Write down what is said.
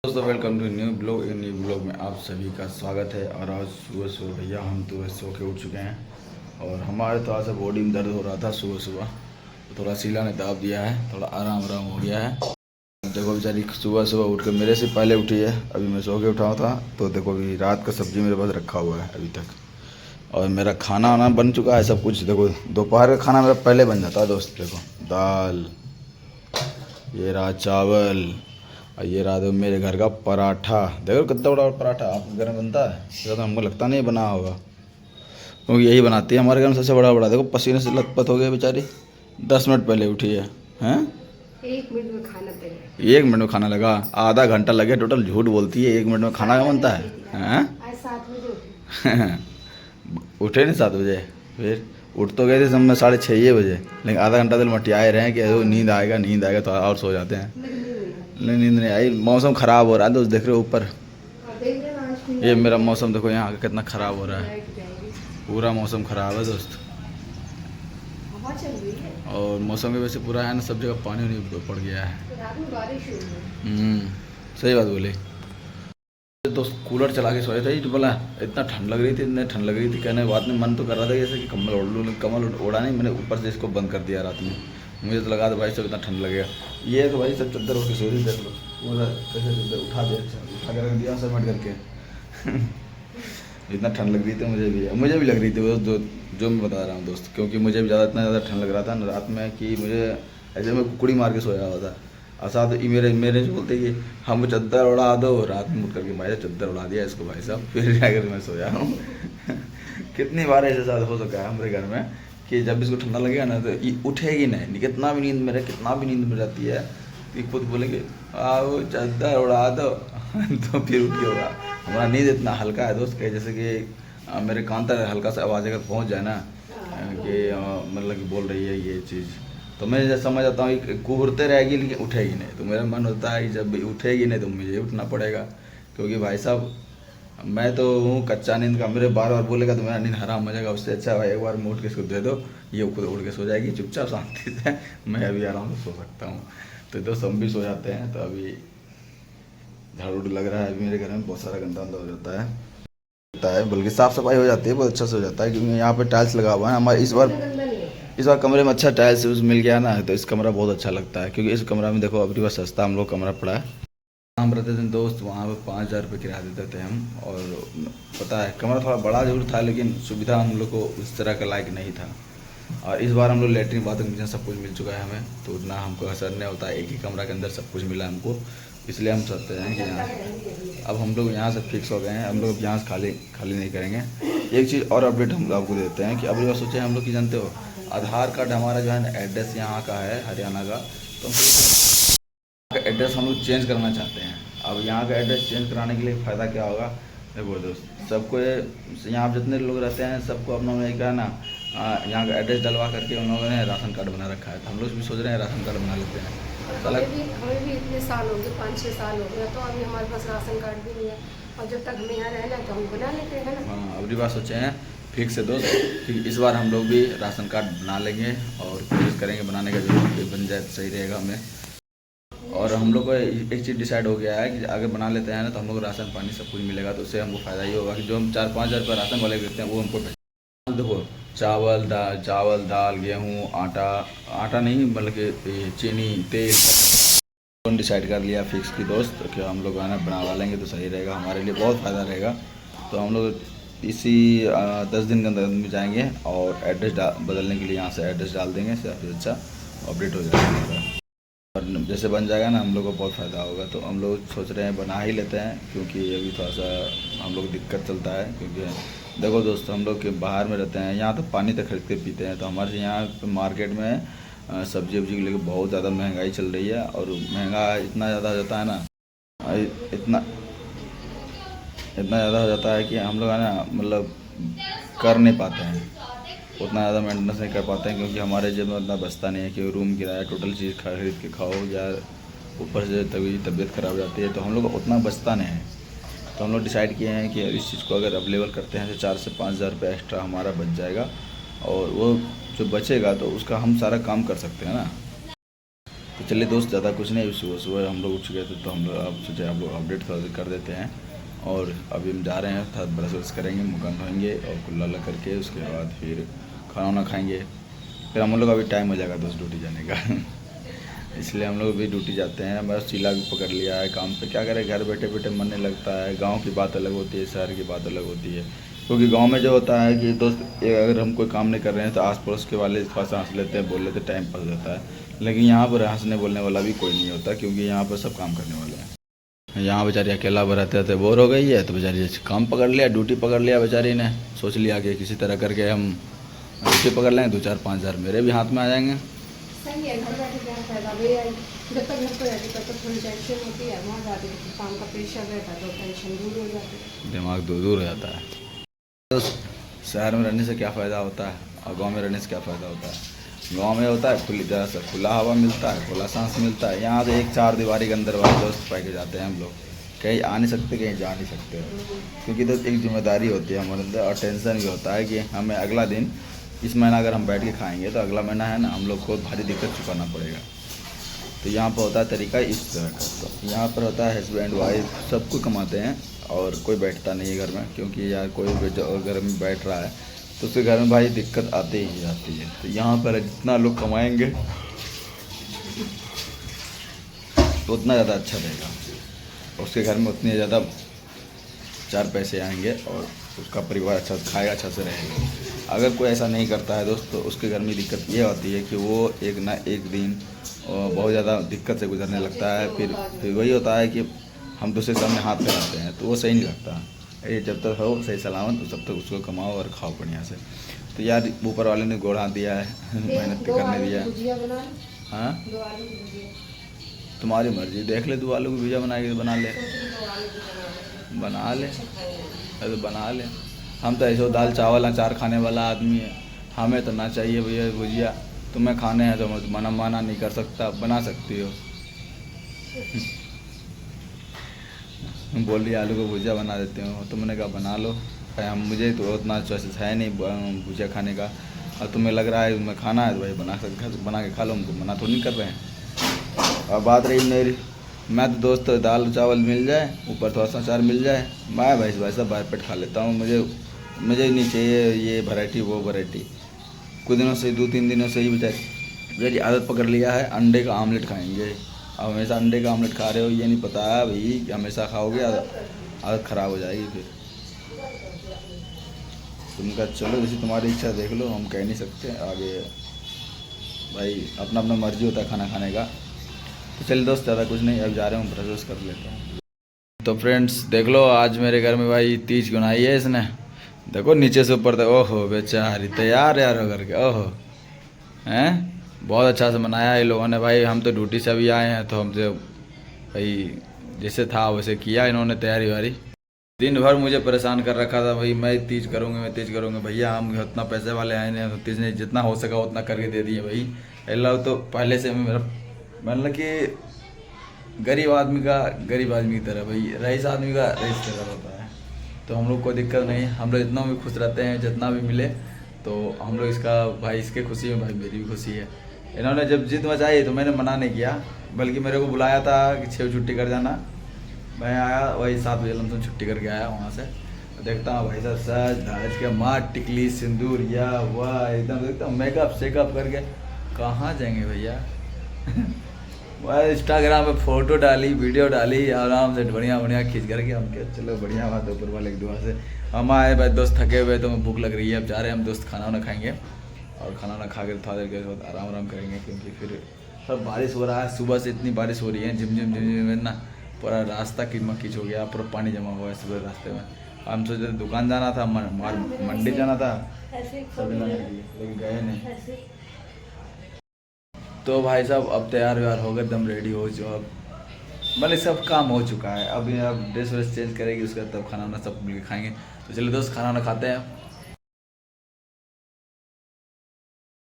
दोस्तों welcome to new blog में आप सभी का स्वागत है। और आज सुबह सुबह भैया हम तो सो के उठ चुके हैं और हमारे थोड़ा सा बॉडी में दर्द हो रहा था सुबह सुबह, तो थोड़ा सीला ने दाब दिया है, थोड़ा आराम हो गया है। देखो बेचारी सुबह सुबह उठ के मेरे से पहले उठी है, अभी मैं सो के उठा था। तो देखो अभी रात का सब्ज़ी मेरे पास रखा हुआ है अभी तक, और मेरा खाना वाना बन चुका है सब कुछ। देखो दोपहर का खाना मेरा पहले बन जाता है दोस्त। देखो दाल, ये रहा चावल, और ये रहा दो मेरे घर का पराठा। देखो कितना बड़ा पराठा आपके घर में बनता है, ज़्यादा हमको लगता नहीं बना होगा, क्योंकि यही बनाती है हमारे घर में सबसे बड़ा बड़ा। देखो पसीने से लथपथ हो गए बेचारी, 10 मिनट पहले उठी है। हैं 1 मिनट में खाना तैयार। 1 मिनट में खाना लगा, आधा घंटा लगे टोटल। झूठ बोलती है, 1 मिनट में खाना का बनता है। हैं आज 7 बजे उठी। उठे नहीं 7 बजे, फिर उठ तो गए थे सब में 6:30 बजे, लेकिन आधा घंटा दिल मटियाए रहे हैं कि नींद आएगा तो और सो जाते हैं। नहीं नींद नहीं आई, मौसम ख़राब हो रहा है दोस्त। देख रहे हो ऊपर, ये मेरा मौसम देखो यहाँ का कितना ख़राब हो रहा है, पूरा मौसम ख़राब है दोस्त। हवा चल रही है और मौसम की वजह से पूरा है ना, सब जगह पानी नहीं पड़ गया है। रात में बारिश हुई है। सही बात बोले तो। कूलर चला के सोए थे तो बोला इतना ठंड लग रही थी, इतनी ठंड लग रही थी, कहने बाद में मन तो कर रहा था जैसे कि कम्बल ओढ़ लूँ, कम्बल ओढ़ा नहीं मैंने, ऊपर से इसको बंद कर दिया रात में। मुझे तो लगा था भाई सब इतना ठंड लगेगा। ये तो भाई सब चद्दर उठ के सो रही, देख लो पूरा कैसे चद्दर उठा दिया, अच्छा उठा के रख दिया समेट करके। इतना ठंड लग रही थी मुझे भी लग रही थी वो जो मैं बता रहा हूँ दोस्त, क्योंकि मुझे भी इतना ज़्यादा ठंड लग रहा था ना रात में कि मुझे ऐसे मैं कुकड़ी मार के सोया हुआ था। और साथ ही मेरे जो बोलते कि हम चद्दर उड़ा दो, रात में उठ करके भाई चद्दर उड़ा दिया इसको भाई साहब, फिर जाकर मैं सोया हूँ। कितनी बार ऐसे साथ हो चुका है हमारे घर में कि जब इसको ठंडा लगेगा ना तो ये उठेगी नहीं, कितना भी नींद में रहे, कितना भी नींद में जाती है, तो खुद बोलेंगे आओ चद्दर उड़ा दो। तो फिर उठ होगा। हमारा नींद इतना हल्का है दोस्त कि जैसे कि मेरे कान तक हल्का सा आवाज़ अगर पहुँच जाए ना कि मतलब कि बोल रही है ये चीज़, तो मैं जैसे समझ आता हूँ कि घूरते रहेगी लेकिन उठेगी नहीं। तो मेरा मन होता है कि जब उठेगी नहीं तो मुझे उठना पड़ेगा, क्योंकि भाई साहब मैं तो हूँ कच्चा नींद का। मेरे बार बार बोलेगा तो मेरा नींद हराम हो जाएगा। उससे अच्छा भाई एक बार मैं उठ के इसको दे दो, ये खुद उठ के सो जाएगी चुपचाप शांति से, मैं अभी आराम से सो सकता हूँ। तो दोस्त हम भी सो जाते हैं। तो अभी झाड़ू लग रहा है, अभी मेरे घर में बहुत सारा गंदा हो जाता है, बल्कि साफ़ सफाई हो जाती है, बहुत अच्छा से हो जाता है, क्योंकि यहाँ पे टाइल्स लगा हुआ है हमारे। इस बार कमरे में अच्छा टाइल्स मिल गया ना, तो इस कमरा बहुत अच्छा लगता है, क्योंकि इस कमरा में देखो अभी बस सस्ता हम लोग कमरा पड़ा है। हम रहते थे दोस्त वहाँ पे 5,000 रुपये किराया देते थे हम। और पता है कमरा थोड़ा बड़ा जरूर था, लेकिन सुविधा हम लोग को उस तरह का लायक नहीं था। और इस बार हम लोग लेटरिन बाथरूम किचन सब कुछ मिल चुका है हमें, तो उतना हमको असर नहीं होता है। एक ही कमरा के अंदर सब कुछ मिला हमको, इसलिए हम चाहते हैं कि यहाँ अब हम लोग यहाँ से फिक्स हो गए हैं। हम लोग यहाँ से खाली नहीं करेंगे। एक चीज़ और अपडेट हम आपको देते हैं कि अभी बार सोचे हम लोग की जानते हो, आधार कार्ड हमारा जो है ना एड्रेस यहाँ का है हरियाणा का, तो हम एड्रेस हम लोग चेंज करना चाहते हैं। अब यहाँ का एड्रेस चेंज कराने के लिए फ़ायदा क्या होगा, देखो दोस्त सबको यहाँ जितने लोग रहते हैं सबको अपना में क्या ना यहाँ का एड्रेस डलवा करके उन लोगों ने राशन कार्ड बना रखा है। तो हम लोग भी सोच रहे हैं राशन कार्ड बना लेते हैं। हमें भी इतने साल हो गए, 5-6 साल हो गए, तो अभी हमारे पास राशन कार्ड भी नहीं है, और जब तक हमें यहाँ रहना है तो हम बना लेते हैं ना। हाँ अगली बार सोचे हैं फिक्स है दोस्त कि इस बार हम लोग भी राशन कार्ड बना लेंगे और कोशिश करेंगे बनाने का, जरूर बन जाए तो सही रहेगा हमें। और हम लोग को एक चीज़ डिसाइड हो गया है कि अगर बना लेते हैं ना तो हम लोग राशन पानी सब कुछ मिलेगा, तो उससे हमको फ़ायदा ये होगा कि जो हम 4-5 हज़ार रुपये राशन वाले देते हैं वो हमको देखो चावल दाल गेहूँ आटा नहीं मतलब कि चीनी तेल डिसाइड कर लिया फिक्स की दोस्त कि हम लोग खाना बनवा लेंगे तो सही रहेगा, हमारे लिए बहुत फ़ायदा रहेगा। तो हम लोग इसी 10 दिन के अंदर में जाएंगे और एड्रेस बदलने के लिए यहाँ से एड्रेस डाल देंगे, सबसे अच्छा अपडेट हो जाएगा हमारा। और जैसे बन जाएगा ना हम लोग को बहुत फ़ायदा होगा। तो हम लोग सोच रहे हैं बना ही लेते हैं, क्योंकि अभी थोड़ा सा हम लोग दिक्कत चलता है। क्योंकि देखो दोस्त हम लोग के बाहर में रहते हैं, यहाँ तो पानी तक खरीद के पीते हैं। तो हमारे यहाँ मार्केट में सब्जी वब्जी को लेकर बहुत ज़्यादा महंगाई चल रही है, और महंगा इतना ज़्यादा हो जाता है ना, इतना ज़्यादा हो जाता है कि हम लोग है ना मतलब कर नहीं पाते हैं, उतना ज़्यादा मेंटेनेंस नहीं कर पाते हैं, क्योंकि हमारे जेब में उतना बचता नहीं है कि रूम किराया टोटल चीज़ खरीद के खाओ, या ऊपर से तबीयत ख़राब हो जाती है, तो हम लोग को उतना बचता नहीं है। तो हम लोग डिसाइड किए हैं कि इस चीज़ को अगर अवेलेबल करते हैं तो 4 से 5 हज़ार रुपये एक्स्ट्रा हमारा बच जाएगा, और वो जो बचेगा तो उसका हम सारा काम कर सकते हैं ना। तो चलिए दोस्त, ज़्यादा कुछ नहीं, सुबह सुबह हम लोग उठ चुके थे तो हम लोग अब सोचे आप लोग अपडेट थोड़ा कर देते हैं। और अभी हम जा रहे हैं, थोड़ा ब्रश व्रश करेंगे, मुँह कान धोएंगे और कुल्ला ला करके उसके बाद फिर खाना वाना खाएंगे। फिर हम लोग अभी टाइम हो जाएगा दोस्त ड्यूटी जाने का इसलिए हम लोग भी ड्यूटी जाते हैं। बस चीला भी पकड़ लिया है काम पे, क्या करें, घर बैठे बैठे मन नहीं लगता है। गांव की बात अलग होती है, शहर की बात अलग होती है। क्योंकि गांव में जो होता है कि दोस्त अगर हम कोई काम नहीं कर रहे हैं तो आस पड़ोस के वाले थोड़ा सा हंस लेते हैं, बोल लेते, टाइम पास होता है। लेकिन यहाँ पर हंसने बोलने वाला भी कोई नहीं होता, क्योंकि यहाँ पर सब काम करने वाले हैं। यहाँ बेचारी अकेला रहते रहते बोर हो गई है, तो बेचारी काम पकड़ लिया, ड्यूटी पकड़ लिया बेचारी ने। सोच लिया कि किसी तरह करके हम ड्यूटी पकड़ लेंगे, 2-4-5 हज़ार मेरे भी हाथ में आ जाएंगे। सही है, घर बैठे क्या फायदा भैया। जब तक घर पे रहती तब तक थोड़ी टेंशन होती है, वहाँ जाती तो काम का प्रेशर रहता है तो टेंशन दूर हो जाती है, दिमाग दूर हो जाता है। तो शहर में रहने से क्या फ़ायदा होता है और गांव में रहने से क्या फ़ायदा होता है। गांव में होता है खुली तरह से खुला हवा मिलता है, खुला सांस मिलता है। यहाँ तो एक 4 दीवारी के अंदर वाले दोस्त पाए के जाते हैं हम लोग, कहीं आ नहीं सकते, कहीं जा नहीं सकते, क्योंकि तो एक जिम्मेदारी होती है हमारे अंदर और टेंशन भी होता है कि हमें अगला दिन, इस महीना अगर हम बैठ के खाएंगे तो अगला महीना है ना हम लोग को भारी दिक्कत चुकाना पड़ेगा। तो यहाँ पर होता है तरीका इस तरह का। तो यहाँ पर होता है हस्बैंड वाइफ सब कुछ कमाते हैं और कोई बैठता नहीं है घर में, क्योंकि यार कोई घर में बैठ रहा है तो उसके घर में भाई दिक्कत आती ही आती है। तो यहाँ पर जितना लोग कमाएंगे तो उतना ज़्यादा अच्छा रहेगा, उसके घर में उतने ज़्यादा 4 पैसे आएंगे और उसका परिवार अच्छा खाएगा, अच्छा से रहेगा। अगर कोई ऐसा नहीं करता है दोस्त, तो उसके घर में दिक्कत ये होती है कि वो एक ना एक दिन बहुत ज़्यादा दिक्कत से गुजरने लगता है। फिर वही होता है कि हम दूसरे के सामने हाथ फैलाते हैं, तो वो सही नहीं लगता। ये जब तक हो सही सलामत तो तब तक उसको कमाओ और खाओ बढ़िया से। तो यार ऊपर वाले ने गोड़ा दिया है मेहनत करने दिया है। हाँ तुम्हारी मर्जी, देख ले, 2 आलू की भुजिया बना ले, अरे तो बना ले। हम तो ऐसे दाल चावल अचार खाने वाला आदमी है, हमें तो ना चाहिए भैया भुजिया। तुम्हें खाने हैं तो मना नहीं कर सकता, बना सकती हो। बोल रही आलू को भुजिया बना देते हो, तो मैंने कहा बना लो। हम मुझे तो उतना चॉइस है नहीं भुजिया खाने का, और तुम्हें लग रहा है तुम्हें खाना है तो भाई बना के खा लो, हमको मना तो नहीं कर रहे हैं। और बात रही मेरी, मैं तो दोस्त दाल चावल मिल जाए, ऊपर थोड़ा सा अचार मिल जाए, मैं भाई साहब भर पेट खा लेता हूँ। मुझे नहीं चाहिए ये वैरायटी वो वैरायटी। कुछ दिनों से 2-3 दिनों से ही बेचारी आदत पकड़ लिया है, अंडे का आमलेट खाएंगे। अब हमेशा अंडे का आमलेट खा रहे हो, ये नहीं पता है भाई कि हमेशा खाओगे आदत ख़राब हो जाएगी। फिर तुम कहा चलो जैसे तुम्हारी इच्छा, देख लो, हम कह नहीं सकते आगे, भाई अपना अपना मर्जी होता है खाना खाने का। तो चलिए दोस्त, ज़्यादा कुछ नहीं, अब जा रहे हूँ ब्रश कर लेता हूँ। तो फ्रेंड्स देख लो, आज मेरे घर में भाई तीज गुनाई है इसने। देखो नीचे से ऊपर तक, ओहो बेचारी तैयार यार हो करके, ओहो हैं, बहुत अच्छा से मनाया ये लोगों ने भाई। हम तो ड्यूटी से अभी आए हैं, तो हमसे भाई जैसे था वैसे किया इन्होंने तैयारी वारी। दिन भर मुझे परेशान कर रखा था भाई, मैं तीज करूँगी भैया, हम उतना पैसे वाले आए नहीं, तो तीज ने जितना हो सका उतना करके दे दिए भाई। अल्लाह तो पहले से मेरा मतलब कि गरीब आदमी की तरह भाई, रईस आदमी का रईस तरह होता है। तो हम लोग कोई दिक्कत नहीं है, हम लोग इतना भी खुश रहते हैं, जितना भी मिले तो हम लोग इसका भाई, इसके खुशी में भाई मेरी भी खुशी है। इन्होंने जब जिद मचाई तो मैंने मना नहीं किया, बल्कि मेरे को बुलाया था कि 6 छुट्टी कर जाना। मैं आया वही 7 बजे लमसम छुट्टी करके आया वहाँ से। देखता हूँ भाई साहब सज धज के मार टिकली सिंदूर या वाह एकदम, देखता हूँ मेकअप शेकअप करके कहाँ जाएंगे भैया वह इंस्टाग्राम पे फ़ोटो डाली, वीडियो डाली, आराम से बढ़िया खींच करके हम क्या चलो बढ़िया बात है, ऊपर वाले की दुआ से। हम आए भाई दोस्त थके हुए, तो भूख लग रही है, अब जा रहे हैं हम दोस्त खाना वाना खाएंगे, और खाना वाना खा कर थोड़ा देर के बाद आराम करेंगे, क्योंकि फिर सब बारिश हो रहा है। सुबह से इतनी बारिश हो रही है, झिम ना, पूरा रास्ता कीच हो गया, पूरा पानी जमा हुआ है सुबह रास्ते में। हम सोचे दुकान जाना था, मंडी जाना था, लेकिन गए नहीं। तो भाई साहब अब तैयार व्यार हो गए, एकदम रेडी हो जो, अब मतलब सब काम हो चुका है। अब ड्रेस व्रेस चेंज करेगी, उसके बाद तब खाना वाना सब मिल के खाएंगे। तो चलिए दोस्त खाना वाना खाते हैं।